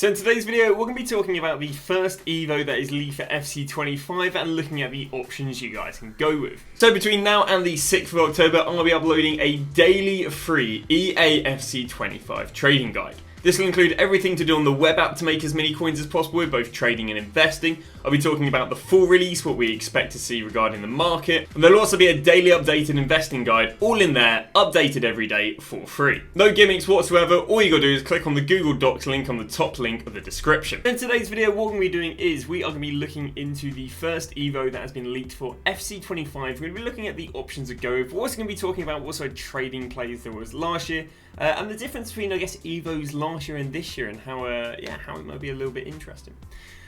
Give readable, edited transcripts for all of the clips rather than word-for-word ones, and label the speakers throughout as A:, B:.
A: So in today's video, we're going to be talking about the first Evo that is leaked for FC25 and looking at the options you guys can go with. So between now and the 6th of October, I'll be uploading a daily free EA FC25 trading guide. This will include everything to do on the web app to make as many coins as possible with both trading and investing. I'll be talking about the full release, what we expect to see regarding the market, and there'll also be a daily updated investing guide, all in there, updated every day for free. No gimmicks whatsoever, all you gotta do is click on the Google Docs link on the top link of the description. In today's video, what we're gonna be doing is we are gonna be looking into the first Evo that has been leaked for FC25. We're gonna be looking at the options to go with. We're also gonna be talking about what sort of trading plays there was last year, and the difference between, I guess, Evos last year and this year, and how it might be a little bit interesting.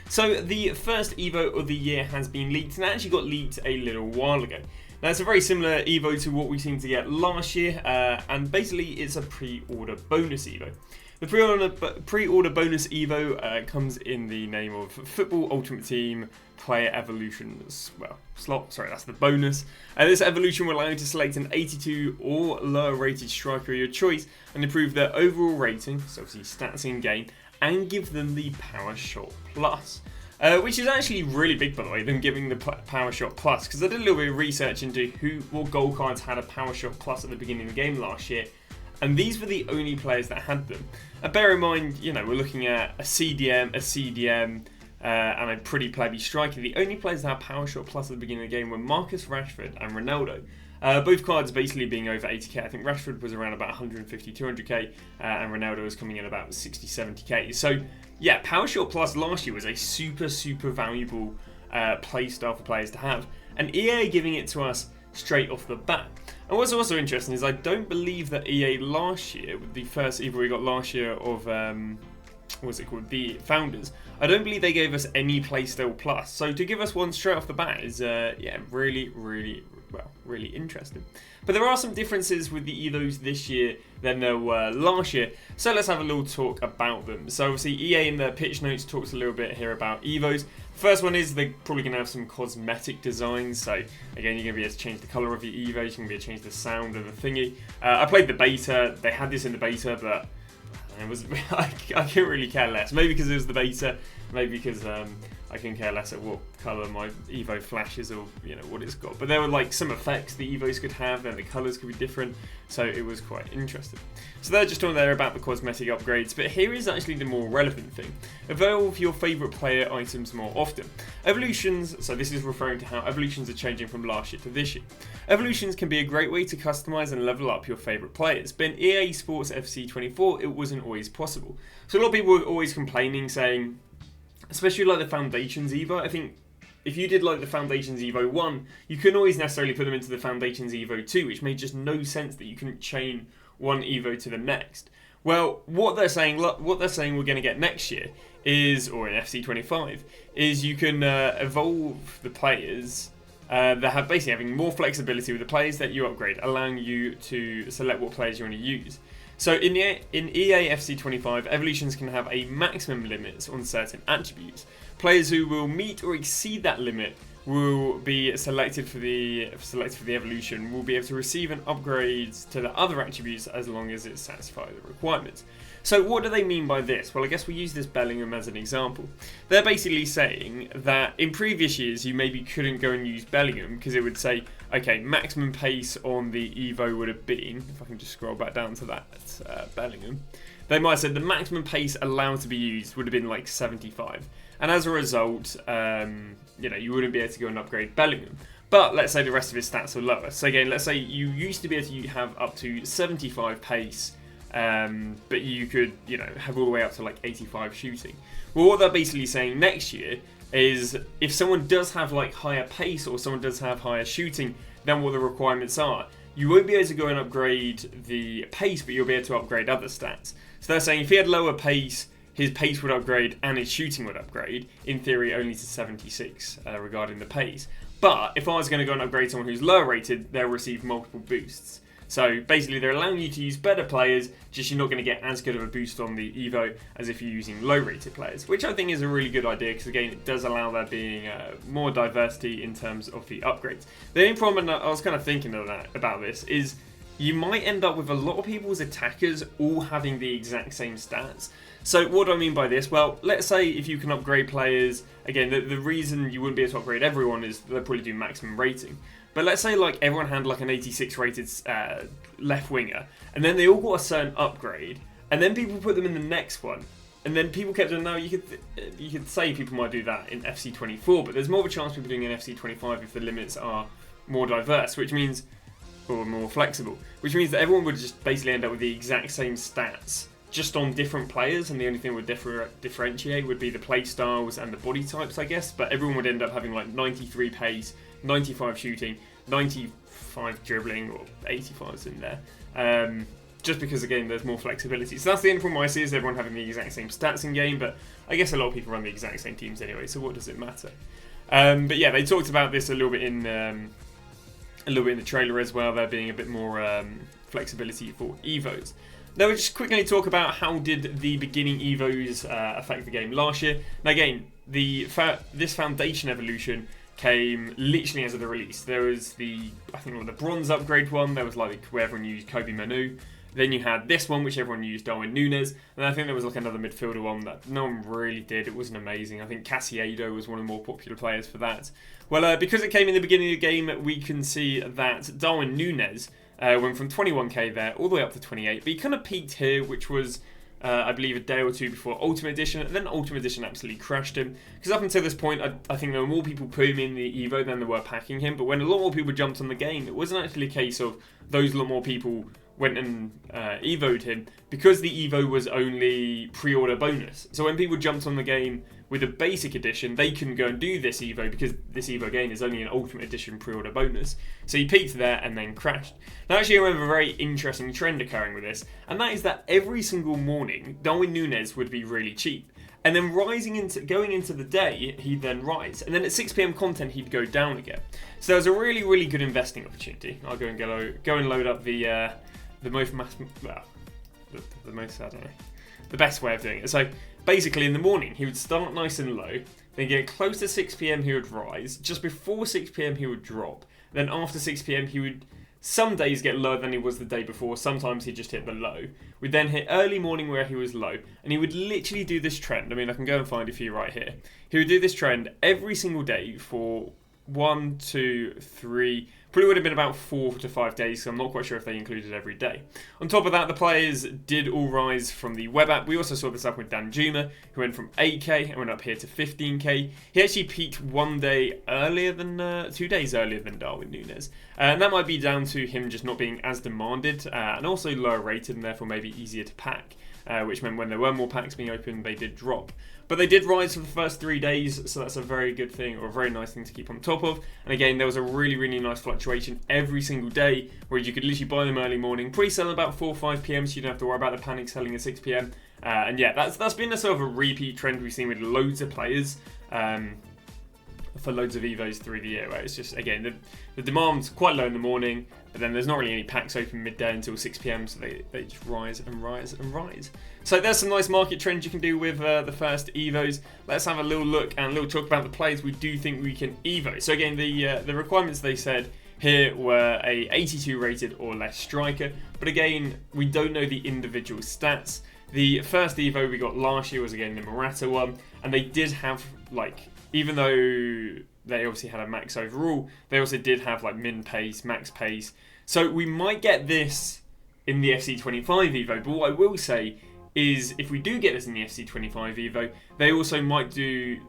A: So the first Evo of the year has been leaked, and it actually got leaked a little while ago. Now it's a very similar Evo to what we seemed to get last year, and basically it's a pre-order bonus Evo. The pre-order bonus Evo comes in the name of Football Ultimate Team Player Evolutions. Well, slot, sorry, that's the bonus. This evolution will allow you to select an 82 or lower rated striker of your choice and improve their overall rating, so obviously stats in game, and give them the Power Shot Plus. Which is actually really big, by the way, them giving the Power Shot Plus, because I did a little bit of research into what goal cards had a Power Shot Plus at the beginning of the game last year, and these were the only players that had them. Bear in mind, you know, we're looking at a CDM, a CDM, and a pretty plebby striker. The only players that had Power Shot Plus at the beginning of the game were Marcus Rashford and Ronaldo. Both cards basically being over 80k. I think Rashford was around about 150, 200k, and Ronaldo was coming in about 60, 70k. So yeah, Power Shot Plus last year was a super valuable play style for players to have, and EA giving it to us straight off the bat. And what's also interesting is I don't believe that EA last year, with the first Evo we got last year of what's it called, the Founders, I don't believe they gave us any playstyle plus. So to give us one straight off the bat is yeah, really interesting. But there are some differences with the Evos this year than there were last year, so let's have a little talk about them. So obviously EA in their pitch notes talks a little bit here about Evos. First one is they're probably going to have some cosmetic designs, so again you're going to be able to change the colour of your Evos, you're going to be able to change the sound of the thingy. I played the beta, they had this in the beta, but it was I couldn't really care less. Maybe because it was the beta, maybe because I can care less at what colour my Evo flashes or, you know, what it's got. But there were like some effects the Evos could have, and the colours could be different, so it was quite interesting. So they're just talking there about the cosmetic upgrades, but here is actually the more relevant thing. Evolve your favourite player items more often. Evolutions, so this is referring to how evolutions are changing from last year to this year. Evolutions can be a great way to customise and level up your favourite players, but in EA Sports FC24 it wasn't always possible. So a lot of people were always complaining, saying, especially like the Foundations Evo, I think if you did like the Foundations Evo 1, you couldn't always necessarily put them into the Foundations Evo 2, which made just no sense that you couldn't chain one Evo to the next. Well, what they're saying we're going to get next year is, or in FC25, is you can evolve the players that have basically having more flexibility with the players that you upgrade, allowing you to select what players you want to use. So in EA FC25, evolutions can have a maximum limit on certain attributes. Players who will meet or exceed that limit will be selected for the evolution, will be able to receive an upgrade to the other attributes as long as it satisfies the requirements. So what do they mean by this? Well, I guess we use this Bellingham as an example. They're basically saying that in previous years you maybe couldn't go and use Bellingham because it would say, okay, maximum pace on the Evo would have been, if I can just scroll back down to that Bellingham, they might have said the maximum pace allowed to be used would have been like 75. And as a result, you know, you wouldn't be able to go and upgrade Bellingham. But let's say the rest of his stats are lower. So again, let's say you used to be able to have up to 75 pace, but you could, you know, have all the way up to like 85 shooting. Well, what they're basically saying next year is if someone does have like higher pace or someone does have higher shooting than what the requirements are, you won't be able to go and upgrade the pace, but you'll be able to upgrade other stats. So they're saying if he had lower pace, his pace would upgrade and his shooting would upgrade, in theory only to 76 regarding the pace. But if I was going to go and upgrade someone who's lower rated, they'll receive multiple boosts. So basically they're allowing you to use better players, just you're not going to get as good of a boost on the Evo as if you're using low rated players, which I think is a really good idea because again it does allow there being more diversity in terms of the upgrades. The only problem, I was kind of thinking about this, is you might end up with a lot of people's attackers all having the exact same stats. So what do I mean by this? Well, let's say if you can upgrade players, again, the reason you wouldn't be able to upgrade everyone is they'll probably do maximum rating. But let's say like everyone had like an 86 rated left winger, and then they all got a certain upgrade, and then people put them in the next one, and then people kept saying, no, you could say people might do that in FC24, but there's more of a chance people doing in FC25 if the limits are more diverse, which means, or more flexible, which means that everyone would just basically end up with the exact same stats, just on different players, and the only thing would differentiate would be the play styles and the body types, I guess, but everyone would end up having like 93 pace, 95 shooting, 95 dribbling, or 85s in there. Just because, again, there's more flexibility. So that's the only problem I see, is everyone having the exact same stats in game, but I guess a lot of people run the exact same teams anyway, so what does it matter? But yeah, they talked about this a little bit in the trailer as well, there being a bit more flexibility for Evos. Now we'll just quickly talk about how did the beginning Evos affect the game last year. Now again, this Foundation evolution came literally as of the release. There was the bronze upgrade one, there was like where everyone used Kobe Manu. Then you had this one, which everyone used, Darwin Núñez. And I think there was like another midfielder one that no one really did. It wasn't amazing. I think Casiado was one of the more popular players for that. Well, because it came in the beginning of the game, we can see that Darwin Núñez went from 21k there all the way up to 28. But he kind of peaked here, which was, I believe, a day or two before Ultimate Edition. And then Ultimate Edition absolutely crushed him. Because up until this point, I think there were more people putting him in the Evo than there were packing him. But when a lot more people jumped on the game, it wasn't actually a case of those lot more people went and Evo'd him, because the Evo was only pre-order bonus. So when people jumped on the game with a basic edition, they couldn't go and do this Evo, because this Evo again is only an Ultimate Edition pre-order bonus. So he peaked there and then crashed. Now actually I remember a very interesting trend occurring with this, and that is that every single morning Darwin Núñez would be really cheap. And then going into the day, he'd then rise. And then at 6 PM content, he'd go down again. So there was a really, really good investing opportunity. I'll go and load up the best way of doing it. So basically in the morning, he would start nice and low, then get close to 6 PM, he would rise. Just before 6 PM, he would drop. Then after 6 PM, he would some days get lower than he was the day before. Sometimes he'd just hit the low. We'd then hit early morning where he was low, and he would literally do this trend. I mean, I can go and find a few right here. He would do this trend every single day for 1, 2, 3, probably would have been about 4 to 5 days, so I'm not quite sure if they included every day. On top of that, the players did all rise from the web app. We also saw this up with Dan Juma, who went from 8k and went up here to 15k. He actually peaked 2 days earlier than Darwin Núñez. And that might be down to him just not being as demanded, and also lower rated and therefore maybe easier to pack. Which meant when there were more packs being opened, they did drop. But they did rise for the first 3 days, so that's a very good thing, or a very nice thing to keep on top of. And again, there was a really, really nice fluctuation every single day, where you could literally buy them early morning, pre-sell about 4 or 5 PM, so you don't have to worry about the panic selling at 6 PM. And yeah, that's been a sort of a repeat trend we've seen with loads of players. For loads of Evos through the year, where it's just, again, the demand's quite low in the morning, but then there's not really any packs open midday until 6 PM, so they just rise and rise and rise. So there's some nice market trends you can do with the first Evos. Let's have a little look and a little talk about the players we do think we can Evo. So again, the requirements they said here were a 82 rated or less striker, but again, we don't know the individual stats. The first Evo we got last year was again the Morata one, and they did have, like, even though they obviously had a max overall, they also did have like min pace, max pace. So we might get this in the FC25 Evo, but what I will say is if we do get this in the FC25 Evo,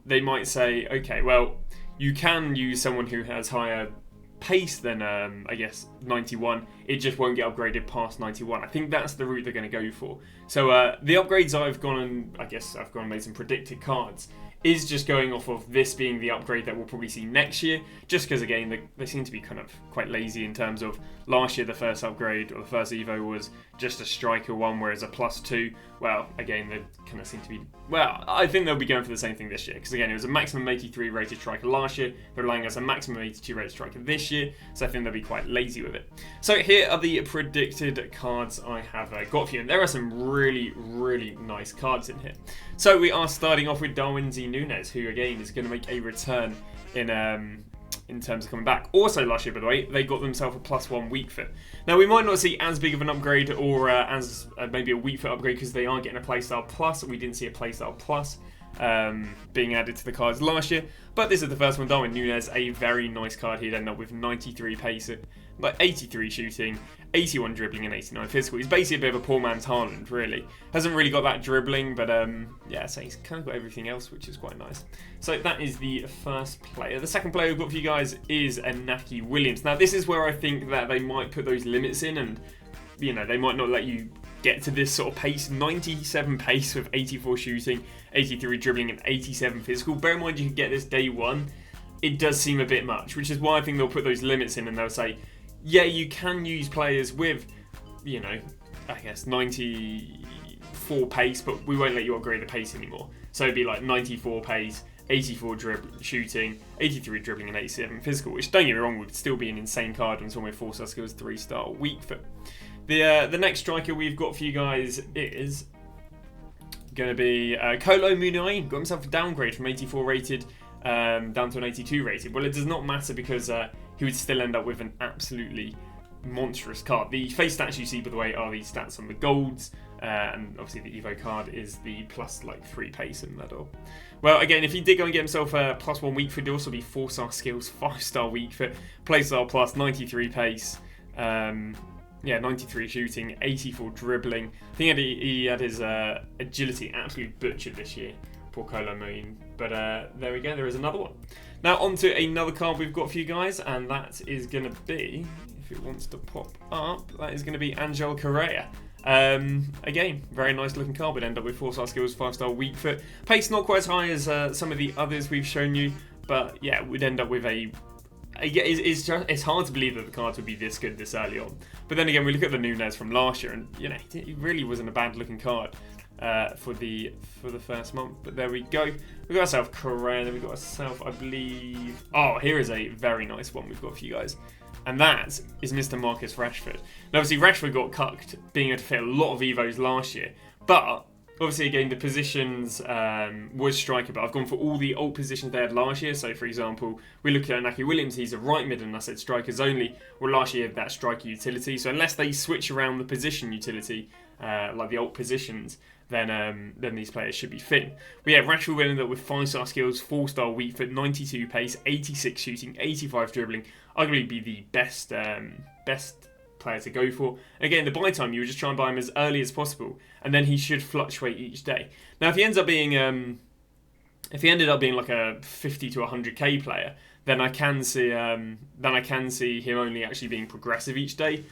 A: they might say, okay, well, you can use someone who has higher pace than, I guess, 91. It just won't get upgraded past 91. I think that's the route they're going to go for. So the upgrades I've gone and made some predicted cards is just going off of this being the upgrade that we'll probably see next year, just because again they seem to be kind of quite lazy in terms of last year the first upgrade or the first Evo was just a striker one, whereas a +2, well, again they kind of seem to be, well, I think they'll be going for the same thing this year, because again it was a maximum 83 rated striker last year, they're allowing us a maximum 82 rated striker this year, so I think they'll be quite lazy with it. So here are the predicted cards I have got for you, and there are some really, really nice cards in here. So we are starting off with Darwin Núñez, who again is going to make a return in in terms of coming back. Also last year, by the way, they got themselves a +1 weak foot. Now we might not see as big of an upgrade or as maybe a weak foot upgrade because they are getting a playstyle plus. We didn't see a playstyle plus being added to the cards last year, but this is the first one. Darwin Núñez, a very nice card. He'd end up with 93 pace, like 83 shooting, 81 dribbling and 89 physical. He's basically a bit of a poor man's Haaland, really. Hasn't really got that dribbling, but yeah, so he's kind of got everything else, which is quite nice. So that is the first player. The second player we've got for you guys is Inaki Williams. Now this is where I think that they might put those limits in, and you know, they might not let you get to this sort of pace. 97 pace with 84 shooting, 83 dribbling and 87 physical. Bear in mind you could get this day one. It does seem a bit much, which is why I think they'll put those limits in, and they'll say, yeah, you can use players with, you know, I guess 94 pace, but we won't let you upgrade the pace anymore. So it'd be like 94 pace, 84 shooting, 83 dribbling and 87 physical, which, don't get me wrong, would still be an insane card on someone with 4-star skills, 3-star weak foot. The next striker we've got for you guys is going to be Kolo Muani. Got himself a downgrade from 84 rated down to an 82 rated. Well, it does not matter because he would still end up with an absolutely monstrous card. The face stats you see, by the way, are the stats on the golds, and obviously the Evo card is the plus like 3 pace and that all. Well, again, if he did go and get himself a +1 weak foot, it'd also be 4-star skills, 5-star weak foot, playstyle plus, 93 pace, yeah, 93 shooting, 84 dribbling. I think he had his agility absolutely butchered this year. Poor Kolo Muani. But there we go, there is another one. Now on to another card we've got for you guys, and that is going to be, if it wants to pop up, that is going to be Angel Correa. Again, very nice looking card. Would end up with 4-star skills, 5-star weak foot. Pace not quite as high as some of the others we've shown you, but yeah, would end up with a... It's hard to believe that the cards would be this good this early on. But then again, we look at the Núñez from last year, and you know, it really wasn't a bad looking card for the first month. But there we go. We got ourselves Correa. Then we got ourselves, I believe. Oh, here is a very nice one we've got for you guys, and that is Mr. Marcus Rashford. Now, obviously, Rashford got cucked, being able to fit a lot of Evos last year, but obviously, again, the positions was striker, but I've gone for all the old positions they had last year. So, for example, we look at Inaki Williams, he's a right mid, and I said strikers only. Well, last year, that striker utility. So, unless they switch around the position utility, like the old positions, then these players should be fit. But yeah, Rashford will end up with 5-star skills, 4-star weak foot, 92 pace, 86 shooting, 85 dribbling. Arguably be the best player to go for. Again, the buy time, you would just try and buy him as early as possible, and then he should fluctuate each day. Now, if he ends up being, if he ended up being like a 50 to 100k player, then I can see him only actually being progressive each day,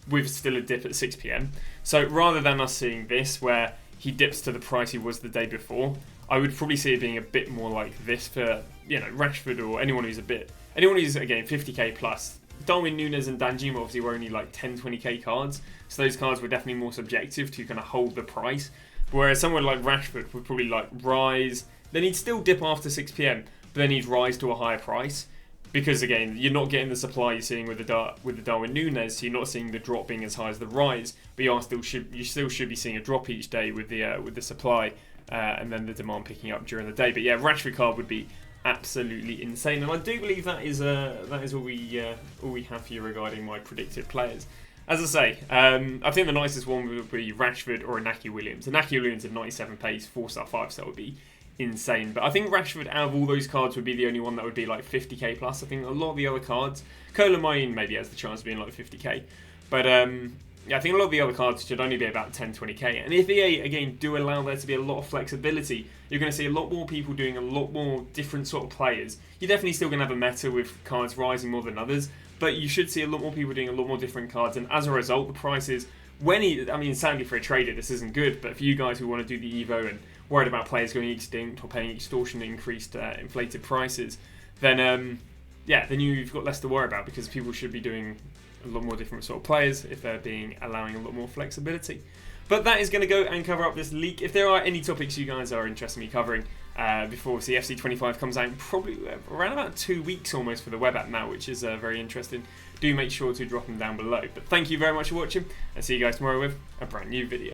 A: with still a dip at 6 PM. So rather than us seeing this where he dips to the price he was the day before, I would probably see it being a bit more like this for, you know, Rashford or anyone who's again 50k plus. Darwin Núñez and Danjuma obviously were only like 10, 20k cards, so those cards were definitely more subjective to kind of hold the price. Whereas someone like Rashford would probably like rise, then he'd still dip after 6 PM, but then he'd rise to a higher price. Because again, you're not getting the supply you're seeing with the Darwin Núñez, so you're not seeing the drop being as high as the rise, but you still should be seeing a drop each day with the supply, and then the demand picking up during the day. But yeah, Rashford card would be absolutely insane, and I do believe that is all we have for you regarding my predicted players. As I say, I think the nicest one would be Rashford or Inaki Williams. Inaki Williams at 97 pace, 4-star, 5-star would be insane. But I think Rashford, out of all those cards, would be the only one that would be like 50k plus. I think a lot of the other cards, Kolo Muani maybe has the chance of being like 50k. But yeah, I think a lot of the other cards should only be about 10, 20k. And if EA, again, do allow there to be a lot of flexibility, you're going to see a lot more people doing a lot more different sort of players. You're definitely still going to have a meta with cards rising more than others, but you should see a lot more people doing a lot more different cards. And as a result, the prices, sadly for a trader, this isn't good, but for you guys who want to do the Evo and worried about players going extinct or paying extortionate increased inflated prices, then you've got less to worry about, because people should be doing a lot more different sort of players if they're allowing a lot more flexibility. But that is going to go and cover up this leak. If there are any topics you guys are interested in me covering before the FC25 comes out, probably around about 2 weeks almost for the web app now, which is very interesting, do make sure to drop them down below. But thank you very much for watching, and see you guys tomorrow with a brand new video.